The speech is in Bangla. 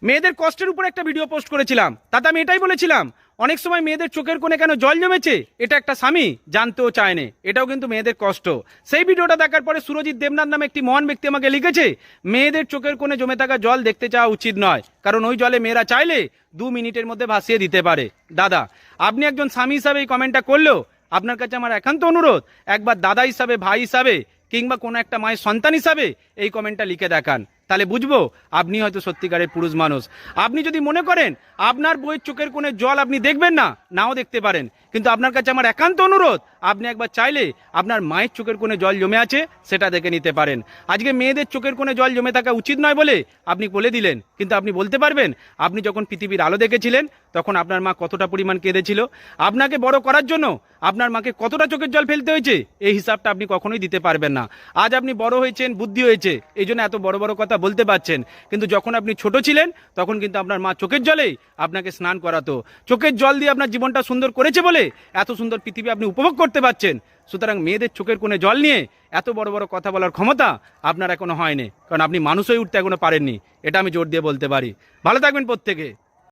মেয়েদের কষ্টের উপর একটা ভিডিও পোস্ট করেছিলাম, তাতে আমি এটাই বলেছিলাম অনেক সময় মেয়েদের চোখের কোণে কেন জল জমেছে এটা একটা স্বামী জানতেও চায় না, এটাও কিন্তু মেয়েদের কষ্ট। সেই ভিডিওটা দেখার পরে সুরজিৎ দেবনাথ নামে একটি মহান ব্যক্তি আমাকে লিখেছে, মেয়েদের চোখের কোণে জমে থাকা জল দেখতে চাওয়া উচিত নয়, কারণ ওই জলে মেয়েরা চাইলে 2 মিনিটের মধ্যে ভাসিয়ে দিতে পারে। দাদা, আপনি একজন স্বামী হিসাবে এই কমেন্টটা করলেও আপনার কাছে আমার একান্ত অনুরোধ, একবার দাদা হিসাবে, ভাই হিসাবে, কিংবা কোনো একটা মায়ের সন্তান হিসাবে এই কমেন্টটা লিখে দেখান, তাহলে বুঝবো আপনি হয়তো সত্যিকারের পুরুষ মানুষ। আপনি যদি মনে করেন আপনার বইয়ের চোখের কোণে জল আপনি দেখবেন না, নাও দেখতে পারেন, কিন্তু আপনার কাছে আমার একান্ত অনুরোধ, আপনি একবার চাইলে আপনার মায়ের চোখের কোণে জল জমে আছে সেটা দেখে নিতে পারেন। আজকে মেয়েদের চোখের কোণে জল জমে থাকা উচিত নয় বলে আপনি বলে দিলেন, কিন্তু আপনি বলতে পারবেন আপনি যখন পৃথিবীর আলো দেখেছিলেন তখন আপনার মা কতটা পরিমাণ কেঁদেছিল, আপনাকে বড় করার জন্য আপনার মাকে কতটা চোখের জল ফেলতে হয়েছে, এই হিসাবটা আপনি কখনোই দিতে পারবেন না। আজ আপনি বড় হয়েছেন, বুদ্ধি হয়েছে, এই জন্য এত বড় বড় কথা বলতে পারছেন, কিন্তু যখন আপনি ছোট ছিলেন তখন কিন্তু আপনার মা চোখের জলেই আপনাকে স্নান করাতো, চোখের জল দিয়ে আপনার জীবনটা সুন্দর করেছে বলে এত সুন্দর পৃথিবী আপনি উপভোগ করতে পারছেন। সুতরাং মেয়েদের চোখের কোণে জল নিয়ে এত বড় বড় কথা বলার ক্ষমতা আপনার এখনো হয়নি, কারণ আপনি মানুষ হয়ে উঠতে এখনো পারেননি, এটা আমি জোর দিয়ে বলতে পারি। ভালো থাকবেন প্রত্যেকে।